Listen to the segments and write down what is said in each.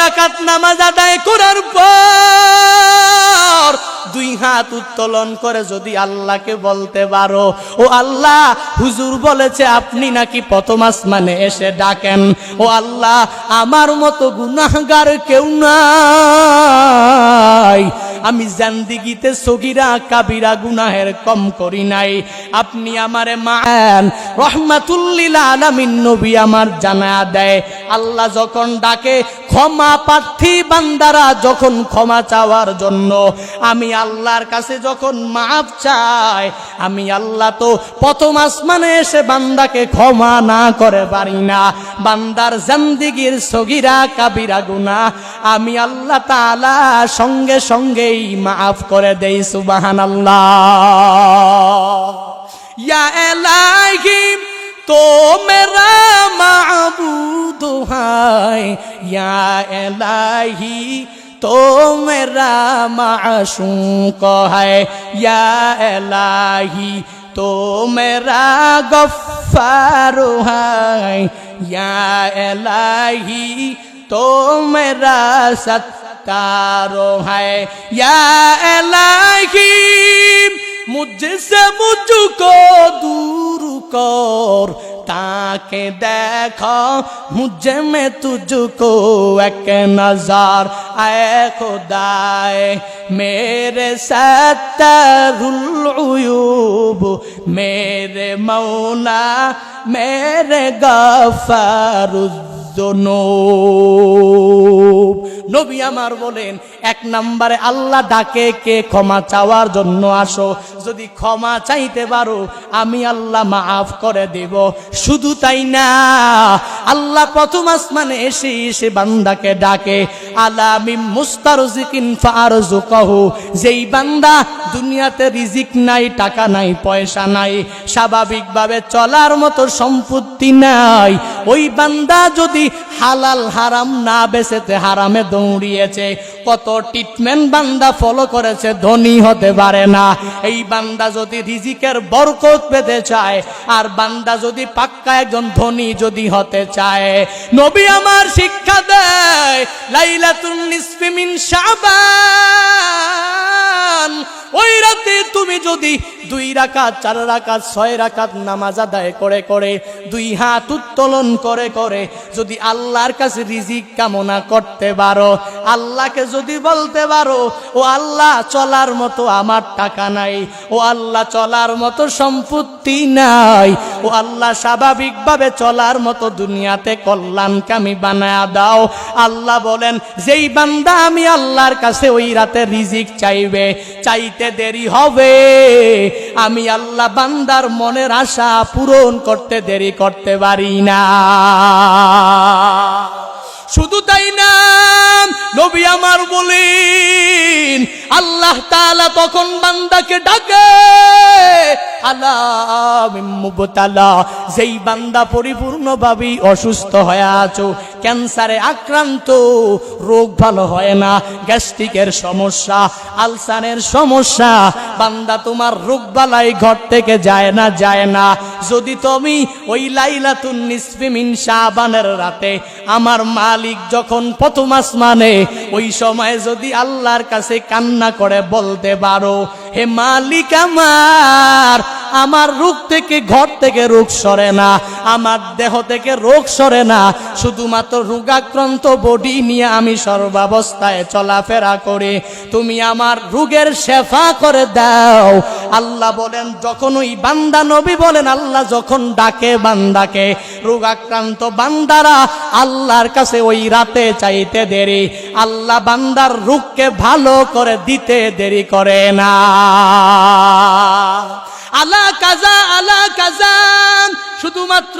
রাকাত নামাজ আদায় করার পর 2 হাত উত্তোলন করে যদি আল্লাহকে বলতে পারো, ও আল্লাহ, হুজুর বলেছে আপনি নাকি প্রথম আসমানে এসে ডাকেন, ও আল্লাহ, আমার মতো গুনাহগার কেউ নাই, আমি জিন্দেগিতে সগীরা কাবিরা গুনাহের কম করি নাই, আপনি আমারে মান রহমাতুল লিল আলামিন নবী আমার জানায়া দেয়, আল্লাহ যখন ডাকে ক্ষমা প্রার্থী বান্দারা যখন ক্ষমা চাওয়ার জন্য আমি আল্লাহর কাছে যখন মাফ চাই, আমি আল্লাহ তো প্রথম আসমানে এসে বান্দাকে ক্ষমা না করে পারি না, বান্দার জিন্দেগির সগীরা কাবিরা গুনাহ আমি আল্লাহ তাআলা সঙ্গে সঙ্গেই মাফ করে দেই। সুবহানাল্লাহ। ইয়া ইলাহি तो मेरा माबूद है, या इलाही तो मेरा माशूक है, या इलाही तो मेरा गफ्फार है, या इलाही तो मेरा सत्तार है, या इलाही मुझसे मुझको दूर कर, ताके देखो मुझे में तुझको एक नजर, ऐ खुदाए मेरे सत्तरुल उयूब, मेरे मौला मेरे गफ्फारुज যুনুব। নবী আমার বলেন, 1 নম্বরে আল্লাহ ডাকে কে ক্ষমা চাওয়ার জন্য আসো, যদি ক্ষমা চাইতে পারো আমি আল্লাহ মাফ করে দেব। শুধু তাই না, আল্লাহ প্রথম আসমানে এসে এসে বান্দাকে ডাকে, আলা মিন মুস্তারজিকিন ফারজুকাহু, যেই বান্দা দুনিয়াতে রিজিক নাই, টাকা নাই, পয়সা নাই, স্বাভাবিকভাবে চলার মতো সম্পত্তি নাই, ওই বান্দা যদি হালাল হারাম না বেচেতে হারামে দৌড়িয়েছে, কত ট্রিটমেন্ট বান্দা ফলো করেছে, ধনী হতে পারে না। এই বান্দা যদি রিজিকের বরকত পেতে চায়, আর বান্দা যদি পাক্কা একজন ধনী যদি হতে চায়, নবী আমার শিক্ষা দেয়, লাইলাতুন নিসফি মিন শাবান, ওই রাতে তুমি যদি 2 রাকাত 4 রাকাত 6 রাকাত নামাজ আদায় করে করে 2 হাত উত্তোলন করে করে যদি আল্লাহর কাছে রিজিক কামনা করতে পারো, আল্লাহকে যদি বলতে পারো, ও আল্লাহ, চলার মতো আমার টাকা নাই, ও আল্লাহ, চলার মতো সম্পত্তি নাই, ও আল্লাহ, স্বাভাবিকভাবে চলার মতো দুনিয়াতে কল্যাণকামী বানায়া দাও। আল্লাহ বলেন, যেই বান্দা আমি আল্লাহর কাছে ওই রাতে রিজিক চাইবে, চাইতে দেরি হবে, আমি আল্লাহ বান্দার মনের আশা পূরণ করতে দেরি করতে পারি না। শুধু তাই না, নবী আমার বলেন, আল্লাহ তাআলা তখন বান্দাকে ডাকে, আলা মিন মুবতালা, যেই বান্দা পরিপূর্ণভাবে অসুস্থ হয়ে আছো, ক্যান্সারে আক্রান্ত, রোগ ভালো হয় না, গ্যাস্ট্রিকের সমস্যা, আলসারের সমস্যা, বান্দা তোমার রোগ বালাই ঘর থেকে যায় না, যায় না। যদি তুমি ওই লাইলাতুন নিসফি মিন শাবানের রাতে আমার মালিক যখন প্রথম আসমানে, ওই সময় যদি আল্লাহর কাছে কান্না করে বলতে পারো, হে মালিক আমার রোগ থেকে, ঘর থেকে রোগ সরে না, আমার দেহ থেকে রোগ সরে না, শুধুমাত্র রোগাক্রান্ত বডি নিয়ে আমি সর্বাবস্থায় চলাফেরা করি, তুমি আমার রোগের শেফা করে দাও। আল্লাহ বলেন, যখন ওই বান্দা, নবী বলেন, আল্লাহ যখন ডাকে বান্দাকে, রোগাক্রান্ত বান্দারা আল্লাহর কাছে ওই রাতে চাইতে দেরি, আল্লাহ বান্দার রোগকে ভালো করে দিতে দেরি করে না। আলা কাজা আলা কাজা, শুধুমাত্র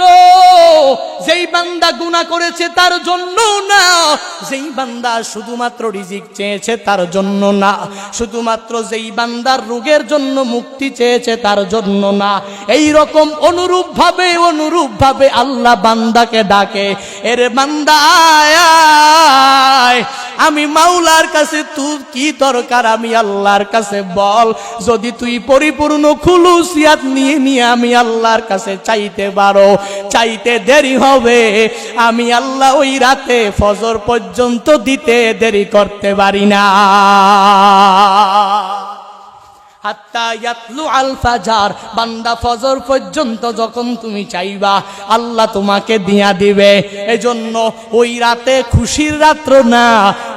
যেই বান্দা গুনাহ করেছে তার জন্য না, যেই বান্দা শুধুমাত্র রিজিক চেয়েছে তার জন্য না, শুধুমাত্র যেই বান্দার রোগের জন্য মুক্তি চেয়েছে তার জন্য না, এই রকম অনুরূপ ভাবে আল্লাহ বান্দাকে ডাকে, এর বান্দা আয়, আমি মাওলার কাছে তুই কি দরকার আমি আল্লাহর কাছে বল। যদি তুই পরিপূর্ণ খুলুসিয়াত নিয়ে আমি আল্লাহর কাছে চাইতে পারো, চাইতে দেরি হবে, আমি আল্লাহ ওই রাতে ফজর পর্যন্ত দিতে দেরি করতে পারি না। হাত্তা ইয়াতলু আল ফাজার, বান্দা ফজর পর্যন্ত যখন তুমি চাইবা আল্লাহ তোমাকে দিয়া দিবে। এজন্য ওই রাতে খুশির রাত্র না,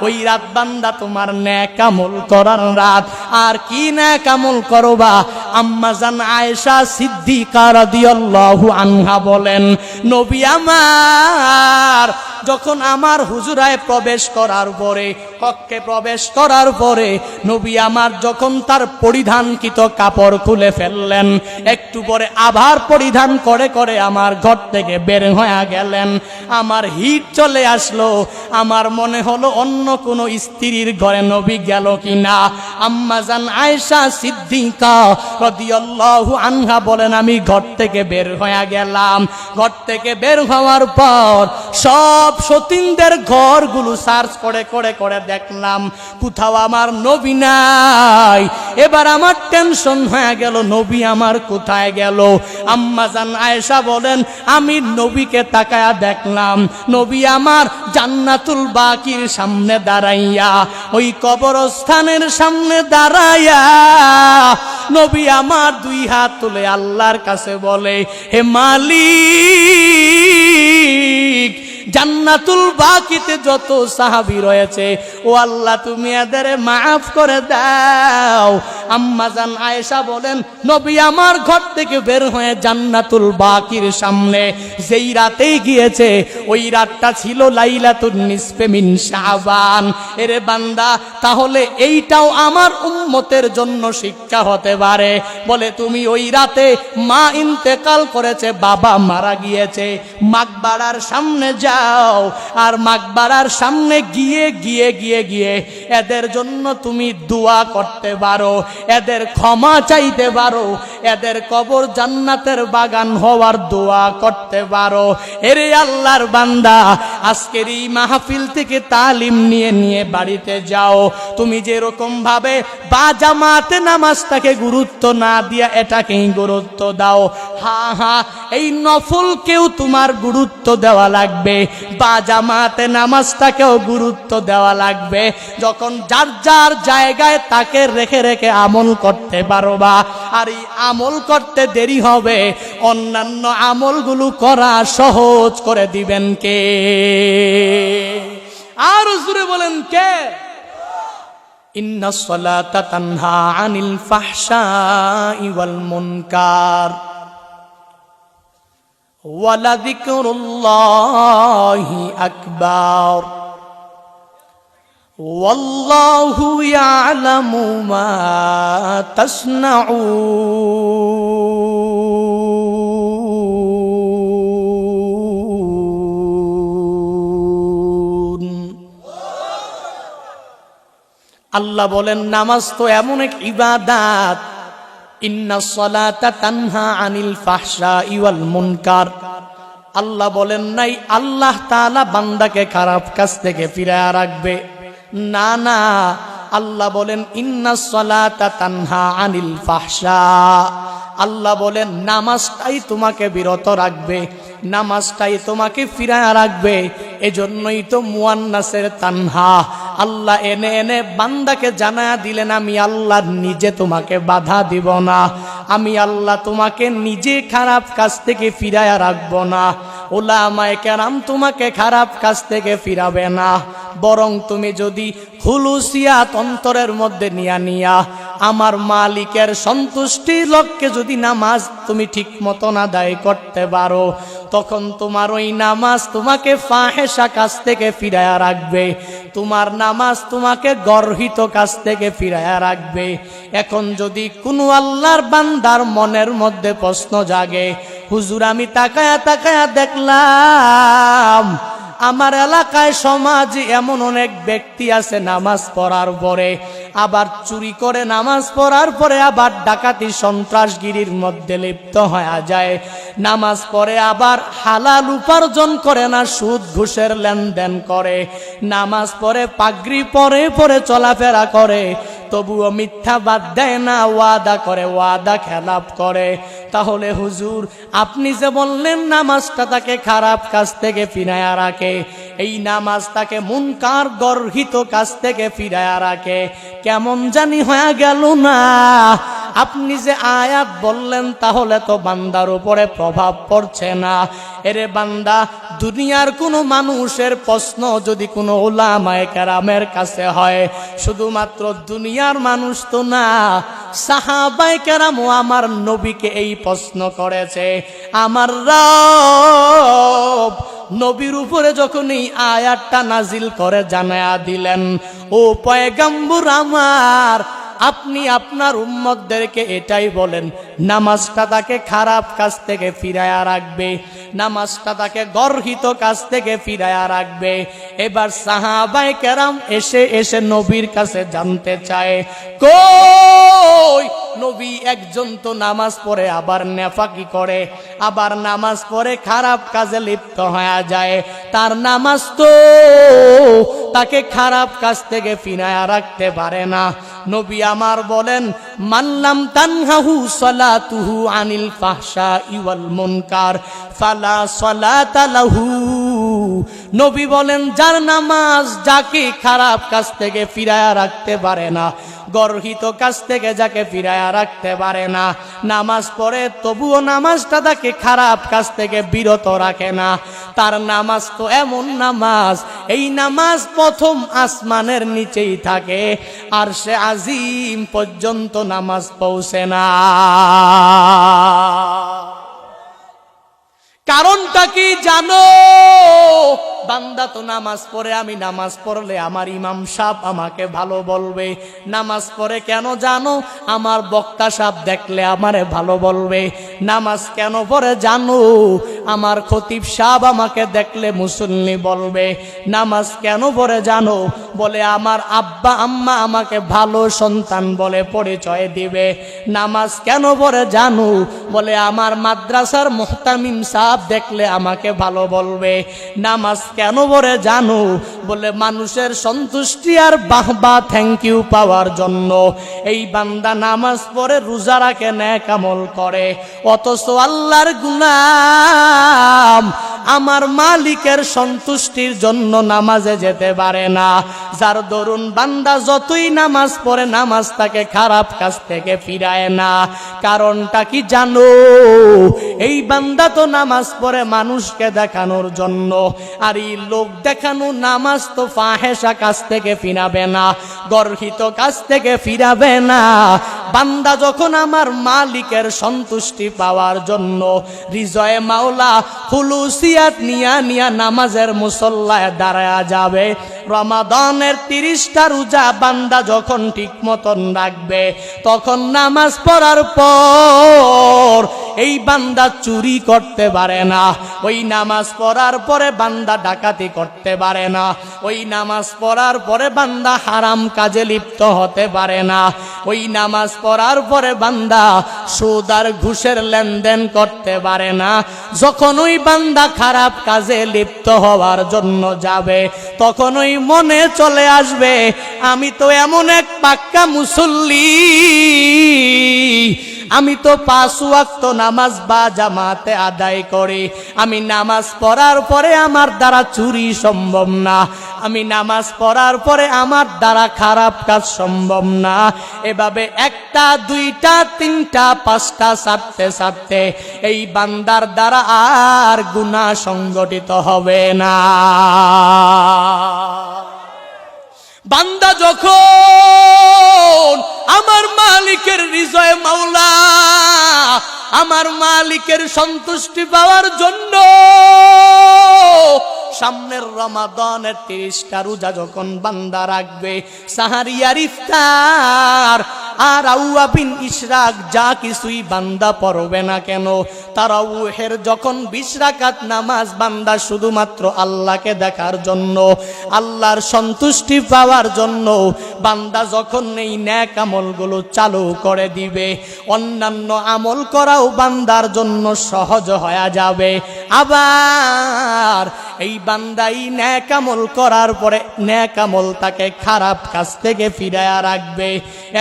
ওই রাত বান্দা তোমার নেক আমল করার রাত। আর কি নেক আমল করবা? আম্মা জান আয়েশা সিদ্দিকা রাদিয়াল্লাহু আনহা বলেন, নবী আমার যখন আমার হুজরায় প্রবেশ করার পরে, কক্ষে প্রবেশ করার পরে নবী আমার যখন তার পরিধানকৃত কাপড় খুলে ফেললেন, একটু পরে আবার পরিধান করে করে আমার ঘর থেকে বের হয়ে গেলেন। আমার হিট চলে আসলো, আমার মনে হলো অন্য কোনো স্ত্রীর ঘরে নবী গেল কিনা। আম্মা জান আয়েশা সিদ্দিকা রাদিয়াল্লাহু আনহা বলেন, আমি ঘর থেকে বের হয়ে গেলাম। ঘর থেকে বের হওয়ার পর সব সতীনদের ঘরগুলো সার্চ করে করে করে দেখলাম, কোথাও আমার নবী নাই। এবার আমার টেনশন হয়ে গেল, নবী আমার কোথায় গেল? আম্মা জান আয়েশা বলেন, আমি নবীকে তাকায়া দেখলাম, নবী আমার জান্নাতুল বাকির সামনে দাঁড়াইয়া, ওই কবরস্থানের সামনে দাঁড়াইয়া নবী আমার দুই হাত তুলে আল্লাহর কাছে বলে, হে মালিক, জান্নাতুল বাকিতে যত সাহাবী রয়েছে ও আল্লাহ তুমি এদের মাফ করে দাও। আম্মা জান আয়েশা বলেন, নবী আমার ঘর থেকে বের হয়ে জান্নাতুল বাকির সামনে যেই রাতেই গিয়েছে ওই রাতটা ছিল লাইলাতুন নিসফে মিন শাবান। এরে বান্দা, তাহলে এইটাও আমার উম্মতের জন্য শিক্ষা হতে পারে। বলে তুমি ওই রাতে মা ইন্তেকাল করেছে, বাবা মারা গিয়েছে, মাকবারার সামনে যাও, আর মাকবারার সামনে গিয়ে গিয়ে গিয়ে গিয়ে এদের জন্য তুমি দোয়া করতে পারো, এদের ক্ষমা চাইতে পারো, এদের কবর জান্নাতের বাগান হওয়ার দোয়া করতে পারো। এরে আল্লাহর বান্দা, আজকের এই মাহফিল থেকে তালিম নিয়ে নিয়ে বাড়িতে যাও। তুমি যেরকম ভাবে বা জামাতে নামাজটাকে গুরুত্ব না দিয়া এটাকেই গুরুত্ব দাও, হ্যাঁ হ্যাঁ এই নফলকেও তোমার গুরুত্ব দেওয়া লাগবে, বা জামাতে নামাজটাকেও গুরুত্ব দেওয়া লাগবে। যখন যার যার জায়গায় তাকে রেখে রেখে আমল করতে পারবা, আর এই আমল করতে দেরি হবে, অন্যান্য আমলগুলো করা সহজ করে দিবেন কে? আর জোরে বলেন কে? ইন্নাস সালাতা তানহা আনিল ফাহশাই ওয়াল মুনকার ওয়ালাযিকরুল্লাহি আকবার ওয়াল্লাহু ইয়ালামু মা তাসনাউন। আল্লাহ বলেন, নামাজ তো এমন এক ইবাদত, ইন্নাস সালাতা তানহা আনিল ফাহশাই ওয়াল মুনকার। আল্লাহ বলেন নাই আল্লাহ তাআলা বান্দাকে খারাপ কাজ থেকে ফিরায়া রাখবে, না না, আল্লাহ বলেন ইন্নাস সালাতা তানহা আনিল ফাহশা। আল্লাহ বলেন নামাজটাই তোমাকে বিরত রাখবে, নামাজটাই তোমাকে ফিরায়া রাখবে। এজন্যই তো মুয়ান্নাসের তানহা। আল্লাহ এনে এনে বান্দাকে জানায়া দিলেন, আমি আল্লাহ নিজে তোমাকে বাধা দিব না, আমি আল্লাহ তোমাকে নিজে খারাপ কাজ থেকে ফিরায়া রাখবো না। উলামায়ে কেরাম তোমাকে খারাপ কাজ থেকে ফিরাবে না, বরং তুমি যদি খুলুসিয়াত অন্তরের মধ্যে নিয়া আমার মালিকের সন্তুষ্টির লক্ষ্যে যদি নামাজ তুমি ঠিক মতন আদায় করতে পারো, তখন তোমার ওই নামাজ তোমাকে ফাহেসা কাজ থেকে ফিরায়া রাখবে, তোমার নামাজ তোমাকে গর্হিত কাজ থেকে ফিরায়া রাখবে। এখন যদি কোনো আল্লাহর বান্দার মনের মধ্যে প্রশ্ন জাগে, হুজুর আমি তাকায়া তাকায়া দেখলাম আমার এলাকায় সমাজে এমন অনেক ব্যক্তি আছে নামাজ পড়ার পরে আবার চুরি করে, নামাজ পড়ার পরে আবার ডাকাতি সন্ত্রাসগিরির মধ্যে লিপ্ত হয়ে যায়, নামাজ পড়ে আবার হালাল উপার্জন করে না, সুদ ঘুষের লেনদেন করে। নামাজ পড়ে পাগড়ি পরে পরে চলাফেরা করে, তবুও মিথ্যা বাদ দেয় না, ওয়াদা করে, ওয়াদা খেলাপ করে। তাহলে হুজুর আপনি যে বললেন নামাজটা তাকে খারাপ কাজ থেকে ফিরায়া রাখে, এই নামাজ তাকে মুনকার গর্হিত কাজ থেকে ফিরায়া রাখে, কেমন জানি হয়ে গেল না? আপনি যে আয়াত বললেন তাহলে তো বান্দার উপরে প্রভাব পড়ছে না। এরে বান্দা, দুনিয়ার কোনো মানুষের প্রশ্ন যদি কোনো উলামায়ে কেরামের কাছে হয়, শুধুমাত্র দুনিয়ার মানুষ তো না, সাহাবায়ে কেরামও আমার নবীকে এই প্রশ্ন করেছে। আমার রব নবীর উপরে যখন এই আয়াতটা নাজিল করে জানায়া দিলেন, ও পয়গম্বর আমার, আপনি আপনার উম্মতদেরকে এটাই বলেন, নামাজটা তাকে খারাপ কাজ থেকে ফিরায়া রাখবে, নামাজটা তাকে গর্হিত কাজ থেকে ফিরায়া রাখবে। এবার সাহাবায়ে কেরাম এসে এসে নবীর কাছে জানতে চায়, কই নবী, একজন তো নামাজ পড়ে আবার নেফাকি করে, আবার নামাজ পড়ে খারাপ কাজে লিপ্ত হয়ে যায়, তার নামাজ তো তাকে খারাপ কাজ থেকে ফিরায়া রাখতে পারে না। নবী আমার বলেন, মাল্লাম তানহাহু সালাতুহু আনিল ফাহশাই ওয়াল মুনকার ফালা সালাতা লাহু। নবী বলেন, যার নামাজ যাকে খারাপ কাজ থেকে ফিরায়া রাখতে পারে না, গর্হিত কাজ থেকে যাকে ফিরায়া রাখতে পারে না, নামাজ পড়ে তবুও নামাজটা তাকে খারাপ কাজ থেকে বিরত রাখে না, তার নামাজ তো এমন নামাজ, এই নামাজ প্রথম আসমানের নিচেই থাকে, আর সে আজিম পর্যন্ত নামাজ পৌঁছে না। কারণটা কি জানো? বান্দা তো নামাজ পড়ে, আমি নামাজ পড়লে আমার ইমাম সাহেব আমাকে ভালো বলবে। নামাজ পড়ে কেন জানো? আমার বক্তা সাহেব দেখলে আমারে ভালো বলবে। নামাজ কেন পড়ে জানো? আমার খতিব সাহেব আমাকে দেখলে মুসল্লি বলবে। নামাজ কেন পড়ে জানো? বলে আমার আব্বা আম্মা আমাকে ভালো সন্তান বলে পরিচয় দিবে। নামাজ কেন পড়ে জানো? বলে আমার মাদ্রাসার মুহতামিম সাহেব দেখলে আমাকে ভালো বলবে। নামাজ কেন পড়ে জানো? বলে মানুষের সন্তুষ্টি আর বাহবা থ্যাংক ইউ পাওয়ার জন্য। এই বান্দা নামাজ পড়ে, রোজা রাখে, নেক আমল করে, অথচ আল্লাহর গোলাম আমার মালিকের সন্তুষ্টির জন্য নামাজে যেতে পারে না। যার দরুন বান্দা যতই নামাজ পড়ে, নামাজ তাকে খারাপ কাজ থেকে ফিরায় না। কারণটা কি জানো? এই বান্দা তো নামাজ পড়ে মানুষকে দেখানোর জন্য, আর এই লোক দেখানো নামাজ তো ফাহেসা কাজ থেকে ফিরাবে না, গর্হিত কাজ থেকে ফিরাবে না। বান্দা যখন আমার মালিকের সন্তুষ্টি পাওয়ার জন্য হৃদয়ে মাওলা খুলুসিয়াত নিয়া নিয়া নামাজের মুসল্লায় দাঁড়ায়া যাবে, রমাদানের 30টা রোজা বান্দা যখন ঠিক মতন রাখবে, তখন নামাজ পড়ার পর এই বান্দা চুরি করতে পারে না, ওই নামাজ পড়ার পরে বান্দা ডাকাতি করতে পারে না, ওই নামাজ পড়ার পরে বান্দা হারাম কাজে লিপ্ত হতে পারে না, ওই নামাজ পড়ার পরে বান্দা সুদ আর ঘুষের লেনদেন করতে পারে না। যখন ওই বান্দা খারাপ কাজে লিপ্ত হওয়ার জন্য যাবে, তখন ওই মনে চলে আসবে, আমি তো এমন এক পাক্কা মুসল্লি, আমি তো 5 ওয়াক্ত নামাজ বা জামাতে আদায় করি, আমি নামাজ পড়ার পরে আমার দ্বারা চুরি সম্ভব না, আমি নামাজ পড়ার পরে আমার দ্বারা খারাপ কাজ সম্ভব না। এভাবে 1টা 2টা 3টা 5টা সারতে সারতে এই বান্দার দ্বারা আর গুনাহ সংগঠিত হবে না। বান্দা যখন আমার মালিকের হৃদয়ে মাওলা আমার মালিকের সন্তুষ্টি পাওয়ার জন্য সামনের রমাদানের 30টা রোজা যখন বান্দা রাখবে, সাহারি আর ইফতার আর আউয়াবিন ইশরাক যা কিছুই বান্দা পড়বে না কেন, তারাউহের যখন 20 রাকাত নামাজ বান্দা শুধুমাত্র আল্লাহকে দেখার জন্য, আল্লাহর সন্তুষ্টি পাওয়ার জন্য বান্দা যখন এই নেক আমলগুলো চালু করে দিবে, অন্যান্য আমল করাও বান্দার জন্য সহজ হয়ে যাবে। আবার এই বান্দাই নেক আমল করার পরে নেক আমল তাকে খারাপ কাজ থেকে ফিরায়া রাখবে।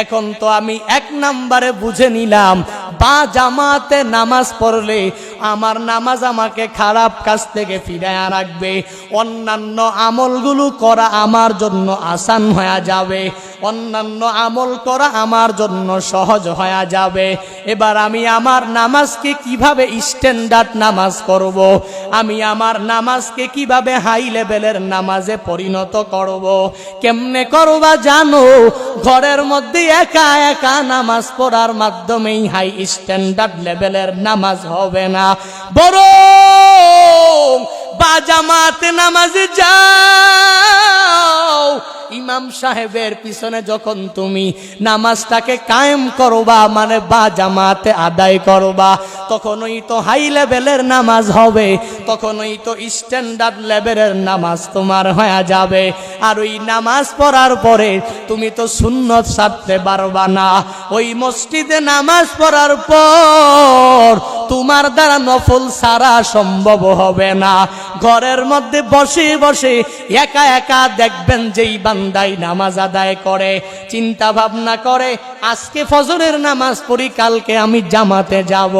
এখন তো আমি 1 নম্বরে বুঝে নিলাম, বা জামাতে নামাজ পড়লে আমার নামাজ আমাকে খারাপ কাজ থেকে ফিরায়া রাখবে, অন্যান্য আমলগুলো করা আমার জন্য আসান হয়ে যাবে, অন্যান্য আমল করা আমার জন্য সহজ হয়ে যাবে। এবার আমি আমার নামাজকে কিভাবে স্ট্যান্ডার্ড নামাজ করব, আমি আমার নামাজকে কিভাবে হাই লেভেলের নামাজে পরিণত করব, কেমনে করবা জানো? ঘরের মধ্যে একা একা নামাজ পড়ার মাধ্যমেই হাই স্ট্যান্ডার্ড লেভেলের নামাজ হবে না, বরং বা জামাতে নামাজে যাও। ইমাম সাহেবের পিছনে যখন তুমি নামাজটাকে কায়েম করবা, মানে বা জামাতে আদায় করবা, তখনই তো হাই লেভেলের নামাজ হবে, তখনই তো স্ট্যান্ডার্ড লেভেলের নামাজ তোমার হয়ে যাবে। আর ওই নামাজ পড়ার পরে তুমি তো সুন্নত ছাড়তে পারবা না। ওই মসজিদে নামাজ পড়ার পর তোমার দ্বারা নফল ছাড়া সম্ভব হবে না। ঘরের মধ্যে বসে বসে একা একা দেখবেন যেই বান্দাই নামাজ আদায় করে, চিন্তা ভাবনা করে আজকে ফজরের নামাজ পড়ি, কালকে আমি জামাতে যাব।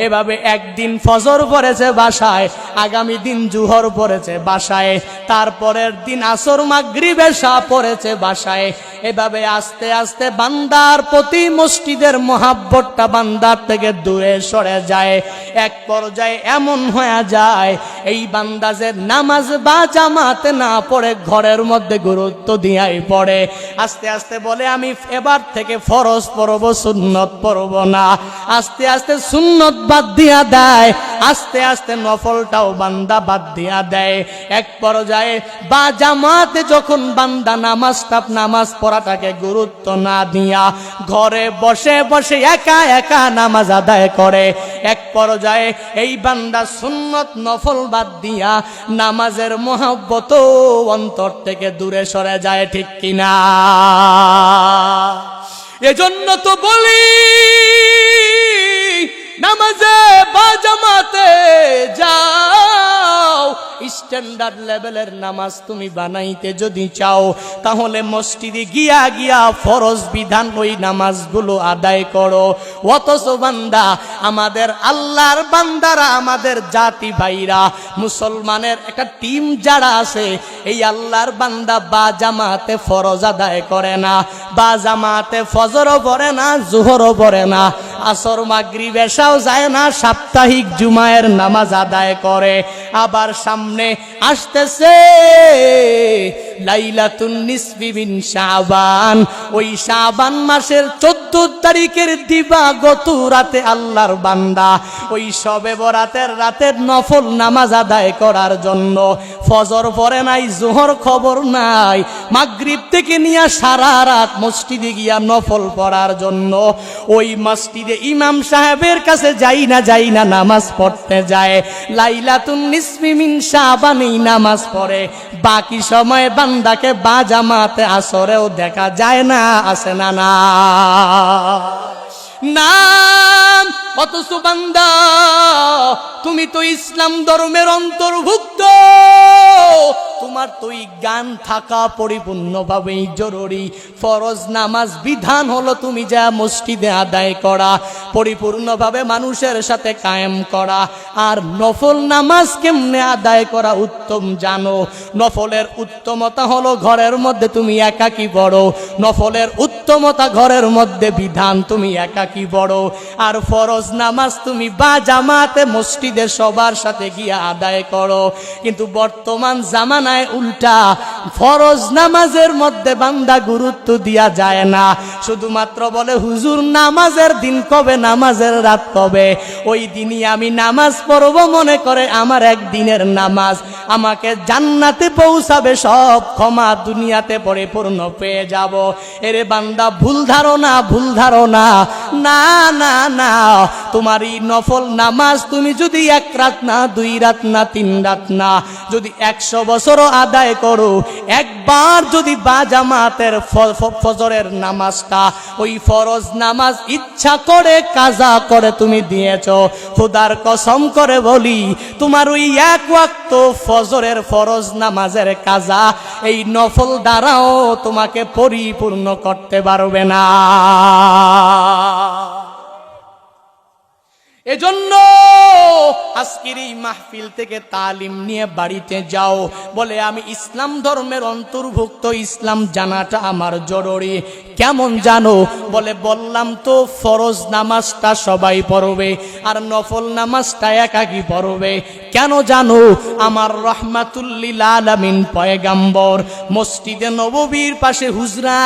এভাবে একদিন ফজর পড়েছে বাসায়, আগামী দিন জুহর পড়েছে বাসায়, তারপরের দিন আসর মাগরিব এশা পড়েছে বাসায়। এভাবে আস্তে আস্তে বান্দার প্রতি মসজিদের মহাব্বতটা বান্দার থেকে দূরে সরে যায়। এক পর্যায়ে এমন হয়ে যায় এই বান্দা যে নামাজ বা জামাতে না পড়ে ঘরের মধ্যে গুরুত্ব দিয়াই পড়ে। আস্তে আস্তে বলে আমি এবার থেকে ফরজ পড়ব, সুন্নত পড়ব না। আস্তে আস্তে সুন্নত বাদ দিয়া দেয়, আস্তে আস্তে নফলটাও বান্দা বাদ দিয়া দেয়। এক পর্যায়ে বা জামাতে যখন বান্দা নামাজ পড়াটাকে গুরুত্ব না দিয়া ঘরে বসে বসে একা একা নামাজ আদায় করে, এক পর্যায়ে এই বান্দা সুন্নত নফল বাদ দিয়া নামাজের মহব্বত অন্তর থেকে দূরে সরে যায়, ঠিক কিনা? এজন্য তো বলি নামাজে বা জামাতে যাও, স্ট্যান্ডার্ড লেভেলের নামাজ তুমি বানাইতে যদি চাও তাহলে মসজিদে গিয়া গিয়া ফরজ বিধান ওই নামাজগুলো আদায় করো। অথচ বান্দা, আমাদের আল্লাহর বান্দারা, আমাদের জাতি ভাইরা, মুসলমানের একটা টিম যারা আছে, এই আল্লাহর বান্দা বা জামাতে ফরজ আদায় করে না, বা জামাতে ফজরও পড়ে না, জোহরও পড়ে না, আসর মাগরিব এশাও যায় না, সাপ্তাহিক জুমায়ের নামাজ আদায় করে। আবার সামনে আসতেছে লাইলাতুন নিসফি মিন শাবান, ওই শাবান মাসের 14 তারিখের দিবাগত রাতে আল্লাহর বান্দা ওই শবে বরাতের রাতের নফল নামাজ আদায় করার জন্য ফজর পড়ে নাই, জোহর খবর নাই, মাগরিব থেকে নিয়ে সারা রাত মসজিদে গিয়া নফল পড়ার জন্য ওই মসজিদে ইমাম সাহেবের কাছে যাই না নামাজ পড়তে যায়। লাইলাতুন নিসফি মিন শাবান এই নামাজ পড়ে, বাকি সময় বান্দাকে বা জামাতে আসরেও দেখা যায় না, আছে না? না নাম। অথচ বান্দা, তুমি তো ইসলাম ধর্মের অন্তর্ভুক্ত, তোমার তো এই জ্ঞান থাকা পরিপূর্ণভাবেই জরুরি। ফরজ নামাজ বিধান হলো তুমি যা মসজিদে আদায় করা, পরিপূর্ণভাবে মানুষের সাথে কায়েম করা। আর নফল নামাজ কেমনে আদায় করা উত্তম জানো? নফলের উত্তমতা হলো ঘরের মধ্যে তুমি একাকী পড়ো, নফলের উত্তমতা ঘরের মধ্যে বিধান তুমি একাকী পড়ো। আর ফরজ নামাজ তুমি বা জামাতে মসজিদে সবার সাথে গিয়ে আদায় করো। কিন্তু বর্তমান জামানায় উল্টা, ফরজ নামাজের মধ্যে বান্দা গুরুত্ব দিয়া যায় না, শুধুমাত্র বলে হুজুর নামাজের দিন কবে, নামাজের রাত কবে? ওই দিনই আমি নামাজ পড়ব, মনে করে আমার একদিনের নামাজ আমাকে জান্নাতে পৌঁছাবে, সব ক্ষমা দুনিয়াতে পরিপূর্ণ পেয়ে যাব। এরে বান্দা ভুল ধারণা, ভুল ধারণা, না না না। তোমার এই নফল নামাজ তুমি যদি 1 রাত না, 2 রাত না, 3 রাত না, যদি 100 বছরও আদায় করো, একবার যদি বা জামাতের ফজরের নামাজটা, ওই ফরজ নামাজ ইচ্ছা করে কাজা করে তুমি দিয়েছো, খোদার কসম করে বলি তোমার ওই 1 ওয়াক্ত ফজরের ফরজ নামাজের কাজা এই নফল দ্বারাও তোমাকে পরিপূর্ণ করতে পারবে না। এজন্য আজকের এই মাহফিল থেকে তালিম নিয়ে বাড়িতে যাও। বলে আমি ইসলাম ধর্মের অন্তর্ভুক্ত, ইসলাম জানাটা আমার জরুরি। কেমন জানো? বলে বললাম তো ফরজ নামাজটা সবাই পড়বে আর নফল নামাজটা একাকী পড়বে। কেন জানো? আমার রহমাতুল লিল আলামিন পয়গাম্বর মসজিদে নববীর পাশে হুজরা,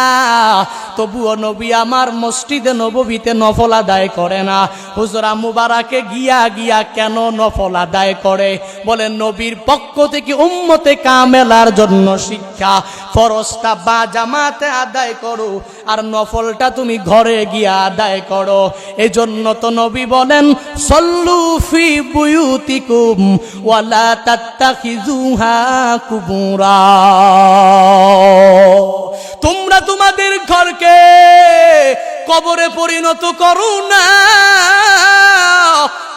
তবুও নবী আমার মসজিদে নববীতে নফল আদায় করে না। হুজরা মুবারাকে গিয়া গিয়া কেন নফল আদায় করে? বলে নবীর পক্ষ থেকে উম্মতে কামেলার জন্য শিক্ষা, ফরজটা বা জামাতে আদায় করো আর নফলটা তুমি ঘরে গিয়া আদায় করো। এজন্য তো নবী বলেন সল্লু ফি বুয়ুতিকুম ওয়ালা তাত্তাখিযুহা কুবুরা। তোমরা তোমাদের ঘরকে কবরে পরিণত করো না,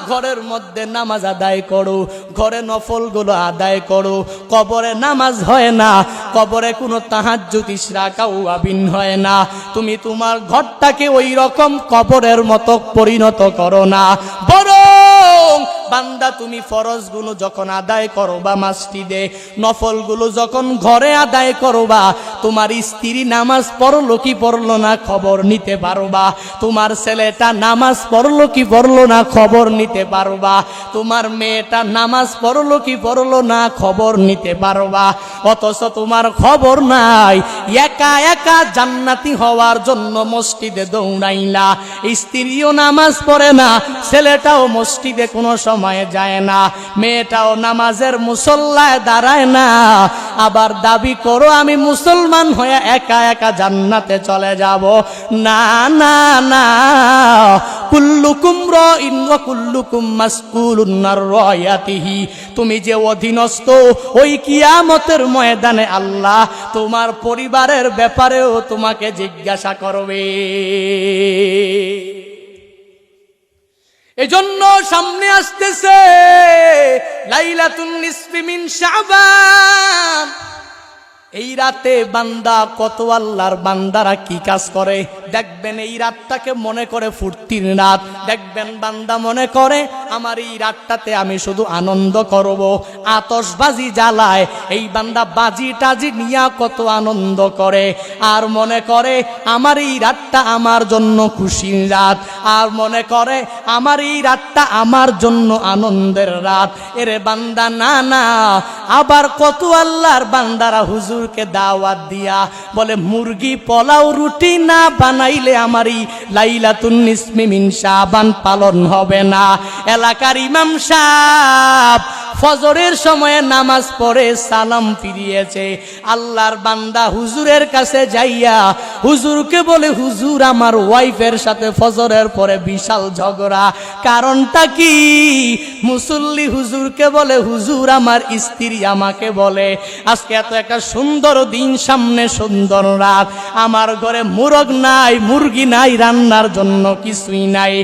ঘরের মধ্যে নামাজ আদায় করো, ঘরে নফলগুলো আদায় করো। কবরে নামাজ হয় না, কবরে কোনো তাহাজ্জুদ ইশরাকাও আবিন হয় না। তুমি তোমার ঘরটাকে ওই রকম কবরের মতো পরিণত করো না, বরং বান্দা তুমি ফরজগুলো যখন আদায় করবা মসজিদে, নফলগুলো যখন ঘরে আদায় করবা, তোমার স্ত্রী নামাজ পড়লো কি পড়লো না খবর নিতে পারবা। তোমার ছেলেটা নামাজ পড়লো কি পড়লো না খবর নিতে পারবা। তোমার মেয়েটা নামাজ পড়লো কি পড়লো না খবর নিতে পারবা। অথচ তোমার খবর নাই, একা একা জান্নাতি হওয়ার জন্য মসজিদে দৌড়াইলা। স্ত্রীও নামাজ পড়ে না, ছেলেটাও মসজিদে কোনো সময়ে যায় না, মেয়েটাও নামাজের মুসল্লায় দাঁড়ায় না। আবার দাবি করো আমি মুসলমান হয়ে একা একা জান্নাতে চলে যাব। না না না, কুল্লুকুম রাইন ওয়া কুল্লুকুম মাসউলুন আন রায়াতিহি। তুমি যে অধীনস্থ, ওই কিয়ামতের ময়দানে আল্লাহ তোমার পরিবারের ব্যাপারেও তোমাকে জিজ্ঞাসা করবে। এজন্য সামনে আসতেছে লাইলাতুন নিসফি মিন শাবান। এই রাতে বান্দা কত আল্লাহর বান্দারা কি কাজ করে দেখবেন। এই রাতটাকে মনে করে ফুর্তির রাত। দেখবেন বান্দা মনে করে আমার এই রাতটাতে আমি শুধু আনন্দ করব, আতশবাজি জ্বালায়। এই বান্দা বাজি টাজি নিয়া কত আনন্দ করে, আর মনে করে আমার এই রাতটা আমার জন্য খুশির রাত, আর মনে করে আমার এই রাতটা আমার জন্য আনন্দের রাত। এরে বান্দা না না, আবার কত আল্লাহর বান্দারা হুজুরকে দাওয়াত দিয়া বলে মুরগি পোলাও রুটি না বানাইলে আমারই লাইলাতুন নিসফি মিন শাবান পালন হবে না। এলাকার ইমাম সাহেব ফজরের সময়ে নামাজ পড়ে সালাম ফিরিয়েছে। আল্লাহর বান্দা হুজুরের কাছে যাইয়া হুজুরকে বলে হুজুর আমার ওয়াইফের সাথে ফজরের পরে বিশাল ঝগড়া, কারণটা কি? মুসল্লি হুজুরকে বলে হুজুর আমার স্ত্রী আমাকে বলে আজকে এত একটা সুন্দর দিন সামনে, সুন্দর রাত, আমার ঘরে মুরগ নাই, মুরগি নাই, রান্নার জন্য কিছুই নাই,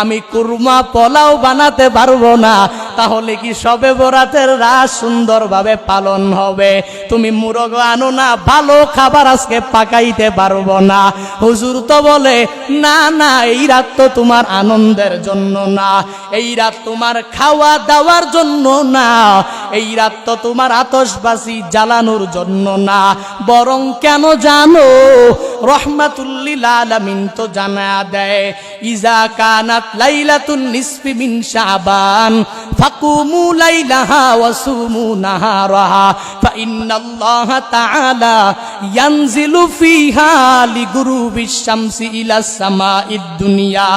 আমি কুরমা পোলাও বানাতে পারবো না, তাহলে কি সবে বরাতের রাত সুন্দরভাবে পালন হবে? তুমি মুরগ আনো না, ভালো খাবার আজকে পাকাইতে পারবো না। হুজুর তো বলে না না, এই রাত তো তোমার আনন্দের জন্য না, এই রাত তোমার খাওয়া দাওয়ার জন্য না, এই রাত তো তোমার আতশবাজি জ্বালানোর জন্য না, বরং কেন জানো? রহমাতুল লিল আলামিন তো জানা দেয় ইজা কানাত লাইলাতুন নিসফি মিন শাবান ফাকুমু লাইলাহা ওয়াসুমু নাহারাহা ফাইন্নাল্লাহা তাআলা ইয়ানজিলু ফিহা লিগুরুবিশ শামসি ইলাস সামাঈদ দুনিয়া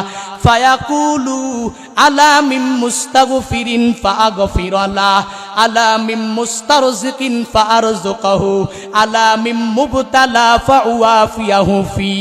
ফায়াকুলু আলা মিন মুস্তাগফিরিন ফাআগফিরালা আলা মিন মুস্তারজিকিন ফাআরযুকাহু আলা মিন মুবতালা ফাউয়াফিয়াহু ফি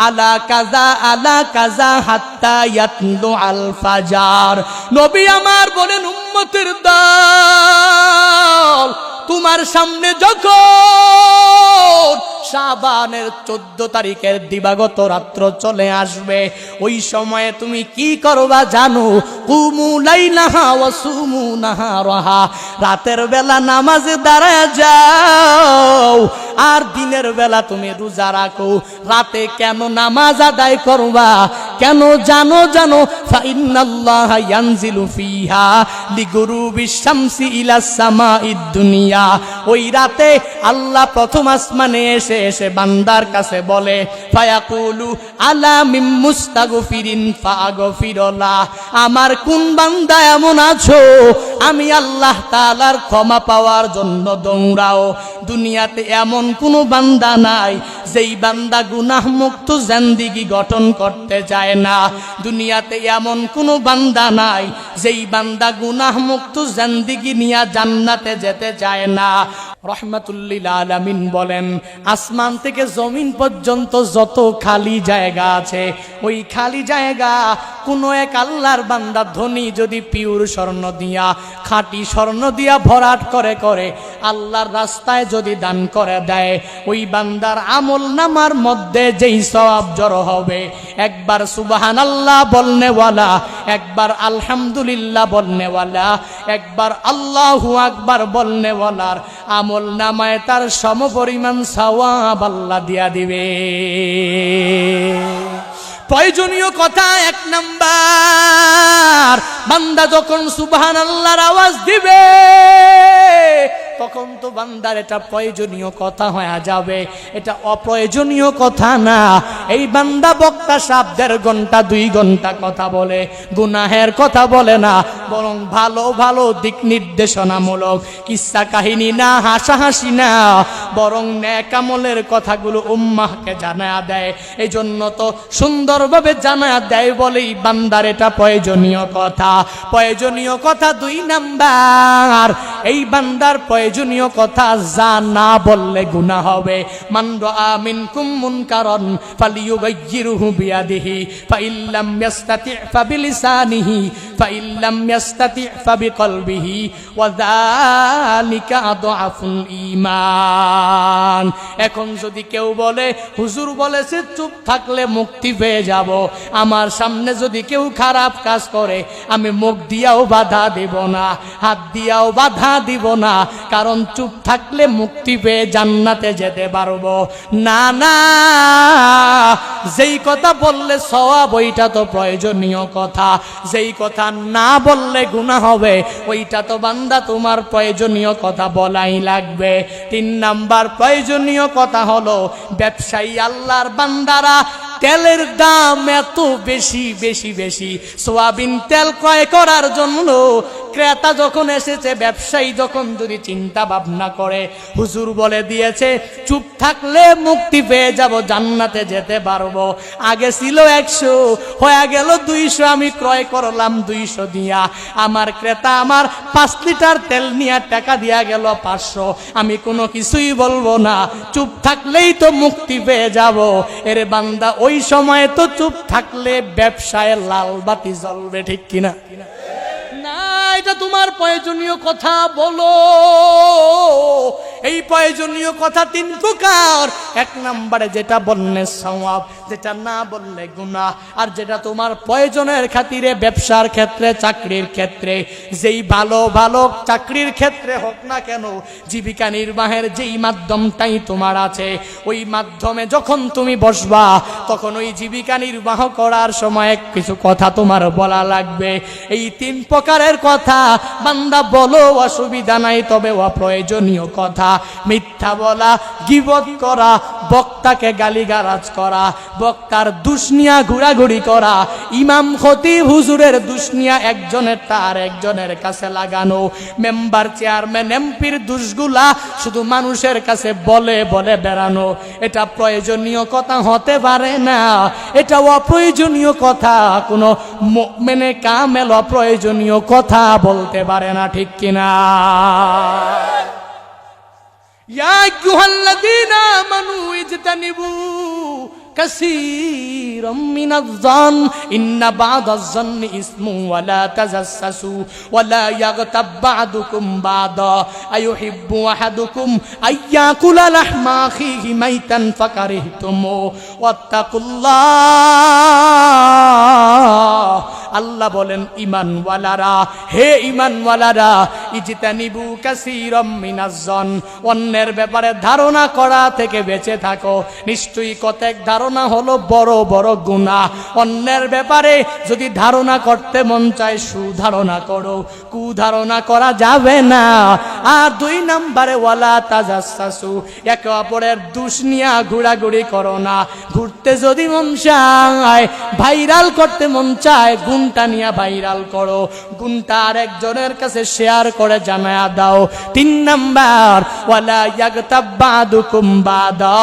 আলা কাযা হাত্তা ইয়াতলু আল ফাজার। নবী আমার বলেন, উম্মতের দল, তোমার সামনে যখন শাবানের 14 তারিখের দিবাগত রাত্র চলে আসবে, ওই সময়ে তুমি কি করবা জানো? কুমু লাইলাহা ওয়াসুমু নাহারাহা, রাতের বেলা নামাজে দাঁড়ায় যাও আর দিনের বেলা তুমি রোজা রাখো। রাতে কেন নামাজ আদায় করবা? কেন জানো ফাইন্নাল্লাহা ইয়ানজিলু ফিহা লিগুরুবিশ শামসি ইলাস সামাঈদ দুনিয়া। ওই রাতে আল্লাহ প্রথম আসমানে এসে বান্দার কাছে বলে, ফায়াকুলু আলা মিন মুস্তাগফিরিন ফাআগফিরালা, আমার কোন বান্দা এমন আছো আমি আল্লাহ তাআলার ক্ষমা পাওয়ার জন্য দৌড়াও। দুনিয়াতে এমন কোনো বান্দা নাই যেই বান্দা গুনাহ মুক্ত জিন্দেগি গঠন করতে চায় না। দুনিয়াতে এমন কোনো বান্দা নাই যেই বান্দা গুনাহ মুক্ত জিন্দেগি নিয়ে জান্নাতে যেতে চায় না। রহমাতুল্লিল আলামিন বলেন, আসমান থেকে জমিন পর্যন্ত যত খালি জায়গা আছে, ওই খালি জায়গা কোনো এক আল্লাহর বান্দা ধনী যদি পিওর স্বর্ণ দিয়া, খাঁটি স্বর্ণ দিয়া ভরাট করে আল্লাহর রাস্তায় যদি দান করে দেয়, ওই বান্দার আমল নামার মধ্যে যেই সওয়াব জড়ো হবে, একবার সুবহানাল্লাহ বলনেওয়ালা, একবার আলহামদুলিল্লাহ বলনেওয়ালা, একবার আল্লাহু আকবার বলনেওয়ালার আমল নামায় তার সমপরিমাণ সওয়াব আল্লাহ দিয়া দিবে। প্রয়োজনীয় কথা 1 নাম্বার, বান্দা যখন সুবহানাল্লাহর আওয়াজ দিবে তখন তো বান্দার এটা প্রয়োজনীয় কথা হয়ে যাবে, এটা অপ্রয়োজনীয় কথা না। এই বান্দা বক্তা সাহেব 1.5 ঘন্টা 2 ঘন্টা কথা বলে, গুনাহের কথা বলে না, বরং ভালো ভালো দিক নির্দেশনামূলক কিস্সা কাহিনী না, হাসাহাসি না, বরং নেক আমলের কথাগুলো উম্মাহকে জানায়া দেয়। এই জন্য তো সুন্দরভাবে জানায়া দেয় বলেই বান্দার এটা প্রয়োজনীয় কথা। প্রয়োজনীয় কথা 2 নাম্বার, এই বান্দার প্রয়োজনীয় কথা যা না বললে গুনাহ হবে। মান রাআ মিনকুম মুনকারান ফালিয়ুগাইয়িরহু বিয়াদিহি ফাইল্লাম ইয়াস্তাতি' ফাবিলিসানিহি ফাইল্লাম ইয়াস্তাতি' ফাবিকলবিহি ওয়া যালিকা আদআফুল ঈমান। এখন যদি কেউ বলে হুজুর বলেছে চুপ থাকলে মুক্তি পেয়ে যাব, আমার সামনে যদি কেউ খারাপ কাজ করে আমি মুখ দিয়াও বাধা দেব না, হাত দিয়াও বাধা দিব না, কারণ চুপ থাকলে মুক্তি পেয়ে জান্নাতে যেতে পারবো না। না, যেই কথা বললে সওয়াব ওইটা তো প্রয়োজনীয় কথা, যেই কথা না বললে গুনাহ হবে ওইটা তো বান্দা তোমার প্রয়োজনীয় কথা বলাই লাগবে। 3 নাম্বার প্রয়োজনীয় কথা হলো, ব্যবসায়ী আল্লাহর বান্দারা তেলের দাম এত বেশি, সোয়াবিন তেল ক্রয় করার জন্য ক্রেতা যখন এসেছে, ব্যবসায়ী যখন যদি চিন্তা ভাবনা করে, হুজুর বলে দিয়েছে চুপ থাকলে মুক্তি পেয়ে যাব, জান্নাতে যেতে পারবো, আগে ছিল 100 হয়ে গেল 200, আমি ক্রয় করলাম 200 দিয়া, আমার ক্রেতা আমার 5 লিটার তেল নিয়ে টাকা দিয়া গেল 500, আমি কোনো কিছুই বলবো না, চুপ থাকলেই তো মুক্তি পেয়ে যাব। এর বান্দা ওই সময় তো চুপ থাকলে ব্যবসায় লাল বাতি জ্বলবে, ঠিক কিনা? না, এটা তোমার প্রয়োজনীয় কথা বলো। এই প্রয়োজনীয় কথা 3 প্রকার। 1 নম্বরে যেটা বললে সওয়াব, যেটা না বললে গুনাহ, আর যেটা তোমার প্রয়োজনের খাতিরে, ব্যবসার ক্ষেত্রে, চাকরির ক্ষেত্রে, যেই ভালো ভালো চাকরির ক্ষেত্রে হোক না কেন, জীবিকা নির্বাহের যেই মাধ্যমটাই তোমার আছে, ওই মাধ্যমে যখন তুমি বসবা তখন ওই জীবিকা নির্বাহ করার সময় কিছু কথা তোমার বলা লাগবে। এই 3 প্রকারের কথা বান্দা বলো, অসুবিধা নাই, তবে অপ্রয়োজনীয় কথা, মিথ্যা বলা, গীবত করা, বক্তাকে গালিগালাজ করা, বক্তার দুশনিয়া ঘোরাঘুরি করা, ইমাম খতিব হুজুরের দুশনিয়া একজনের তার একজনের কাছে লাগানো, মেম্বার চেয়ারম্যান এমপির দুশগুলা শুধু মানুষের কাছে বলে বলে বেড়ানো, এটা প্রয়োজনীয় কথা হতে পারে না, এটা অপ্রয়োজনীয় কথা। কোনো মুমিনে কামেল অপ্রয়োজনীয় কথা বলতে পারে না, ঠিক কিনা? ইয়া আইয়ুহাল্লাযীনা আমানু ইজতানিবু কাসীরাম মিনাজ-যন ইন্না বা'দাজ-যন্নি ইসমুন ওয়া লা তাজাসসু ওয়া লা ইয়াগতাব বা'দুকুম বা'দা আইয়ুহিব্বু আহাদুকুম আইয়াকুলা লাহমা আখিহি মাইতান ফাকারিহতুমু ওয়াত্তাকুল্লাহ। আল্লাহ বলেন, ঈমানওয়ালারা, হে ঈমানওয়ালারা, ইজতানিবু কাসীরাম মিনাজ-যন, অন্যের ব্যাপারে ধারণা করা থেকে বেঁচে থাকো। নিশ্চয়ই কতক ধারণা হলো বড় বড় গুনাহ। অন্যের ব্যাপারে যদি ধারণা করতে মন চায়, সুধারণা করো, কুধারণা করা যাবে না। আর 2 নম্বরে ওয়ালা তাজাসসু, একে অপরের দোষ নিয়ে ঘোরাঘুরি করো না। ঘুরতে যদি মন চায়, ভাইরাল করতে মন চায়, গুণটা নিয়ে ভাইরাল করো, গুণটা আরেকজনের কাছে শেয়ার করে জানায়া দাও। 3 নাম্বার ওয়ালা ইয়াগতাব বা'দুকুম বা'দা,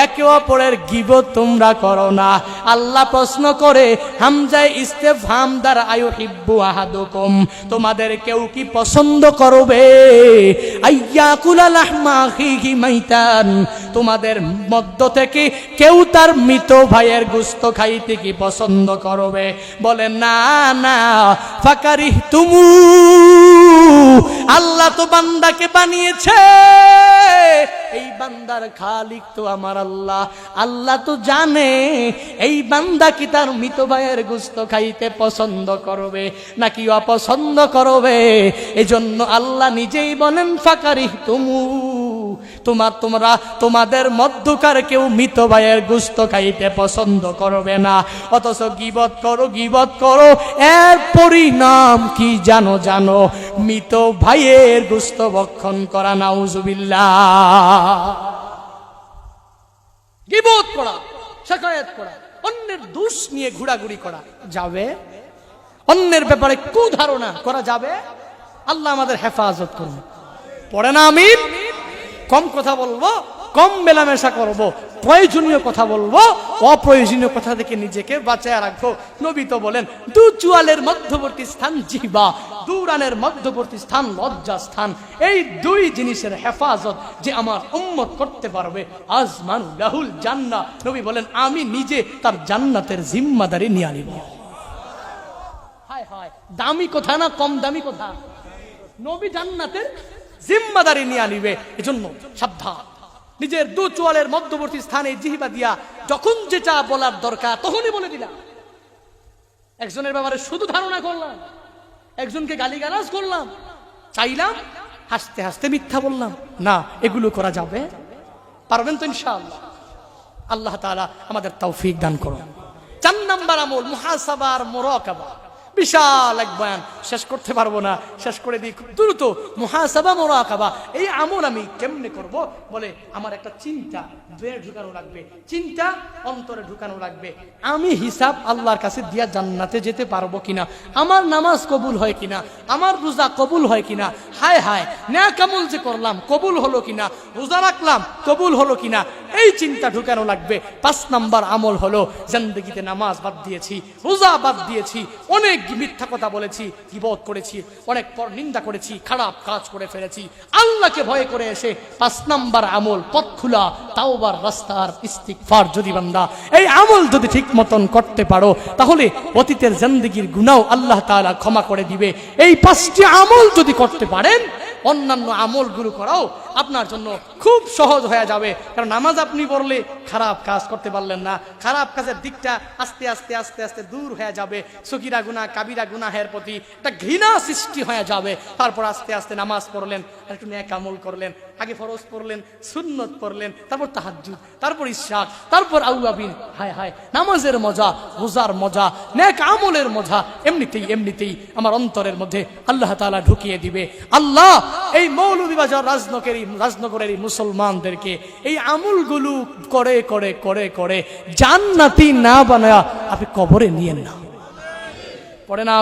একে অপরের গীবত তোমরা করো না। আল্লাহ প্রশ্ন করে হামজায়ে ইস্তেফহাম দ্বারা আইয়ুহিব্বু আহাদুকুম, তোমাদের কেউ কি পছন্দ করবে আইয়াকুলা লাহমা আখিহি মাইতান, তোমাদের মধ্য থেকে কেউ তার মৃত ভাইয়ের গোশত খাইতে কি পছন্দ করবে? বলে না না। ফাকারিহতুমু, আল্লাহ তো বান্দাকে বানিয়েছে, এই বান্দার খালিক তো আমার আল্লাহ। আল্লাহ তো জানে এই বান্দা কি তার মৃত ভাইয়ের গোশত খাইতে পছন্দ করবে নাকি অপছন্দ করবে। এজন্য আল্লাহ নিজেই বলেন ফাকারিহতুমু, তোমরা তোমাদের মধ্যকার কেউ মৃত ভাইয়ের গোশত খাইতে পছন্দ করবে না, অথচ গীবত করো। এর পরিণাম কি জানো? মৃত ভাইয়ের গোশত ভক্ষণ করা, নাউজুবিল্লাহ। গীবত করা, শিকায়াত করা, অন্যের দোষ নিয়ে ঘোরাঘুরি করা যাবে? অন্যের ব্যাপারে কুধারণা করা যাবে? আল্লাহ আমাদের হেফাজত করুন। পড়ে না আমিন? কম কথা বলবো, কম মেলামেশা করব, প্রয়োজনীয় কথা বলবো, অপ্রয়োজনীয় কথা থেকে নিজেকে বাঁচায় রাখবো। নবী তো বলেন, 2 চোয়ালের মধ্যবর্তী স্থান জিহ্বা, 2 রানের মধ্যবর্তী স্থান লজ্জা স্থান। এই 2 জিনিসের হেফাজত যে আমার উম্মত করতে পারবে, আজমান লাহুল জান্নাহ। নবী বলেন, আমি নিজে তার জান্নাতের জিম্মাদারি নিয়ে নিব। হায় হায়, দামি কথা না কম দামি কথা? নবী জান্নাতের জিম্মাদারি নিয়ে নিবে। এজন্য সাবধান, নিজের 2 চোয়ালের মধ্যবর্তী স্থানে জিহ্বা দিয়া যখন যেটা বলার দরকার তখনই বলে দিলাম। একজনের ব্যাপারে শুধু ধারণা করলাম, একজনকে গালিগালাজ করলাম, চাইলাম, হাসতে হাসতে মিথ্যা বললাম না। এগুলো করা যাবে? পারবেন তো ইনশাআল্লাহ? আল্লাহ তাআলা আমাদের তৌফিক দান করুন। 4 নাম্বার আমল মুহাসাবা আর মুরাকাবা। বিশাল এক বয়ান, শেষ করতে পারবো না, শেষ করে দিই খুব দ্রুত। মুহাসাবা মুরাকাবা, এই আমল আমি কেমনে করব? বলে আমার একটা চিন্তা ব্রেনে ঢুকানো লাগবে, চিন্তা অন্তরে ঢুকানো লাগবে। আমি হিসাব আল্লাহর কাছে দিয়া জান্নাতে যেতে পারবো কিনা, আমার নামাজ কবুল হয় কিনা, আমার রোজা কবুল হয় কিনা, হায় হায় নেক আমল যে করলাম কবুল হলো কিনা, রোজা রাখলাম কবুল হলো কিনা, এই চিন্তা ঢুকানো লাগবে। 5 নাম্বার আমল হলো, জিন্দেগিতে নামাজ বাদ দিয়েছি, রোজা বাদ দিয়েছি, অনেক মিথ্যা কথা বলেছি, গীবত করেছি, অনেক পর নিন্দা করেছি, খারাপ কাজ করে ফেলেছি, আল্লাহকে ভয় করে এসে 5 নাম্বার আমল পথ খোলা তাওবার রাস্তার ইস্তিগফার। যদি বান্দা এই আমল যদি ঠিক মতন করতে পারো, তাহলে অতীতের জিন্দেগির গুনাহ আল্লাহ তাআলা ক্ষমা করে দিবে। এই 5টি আমল যদি করতে পারেন, অন্যান্য আমলগুলো করাও আপনার জন্য খুব সহজ হয়ে যাবে। কারণ নামাজ আপনি পড়লে খারাপ কাজ করতে পারলেন না, খারাপ কাজের দিকটা আস্তে আস্তে আস্তে আস্তে দূর হয়ে যাবে। সগীরা গুনাহ কাবিরা গুনাহের প্রতি একটা ঘৃণা সৃষ্টি হয়ে যাবে। তারপর আস্তে আস্তে নামাজ পড়লেন, একটু নেক আমল করলেন, আগে ফরজ পড়লেন, সুন্নত পড়লেন, তারপর তাহাজ্জুদ, তারপর ইশরাক, তারপর আউয়াবিন। হায় হায়, নামাজের মজা, রোজার মজা, নেক আমলের মজা এমনিতেই আমার অন্তরের মধ্যে আল্লাহ তাআলা ঢুকিয়ে দিবে। আল্লাহ এই মৌলভীবাজার রাজনগরের এই মুসলমানদেরকে এই আমলগুলো করে করে করে করে জান্নাতি না বানায়া আপনি কবরে নিয়েন না। পড়ে না।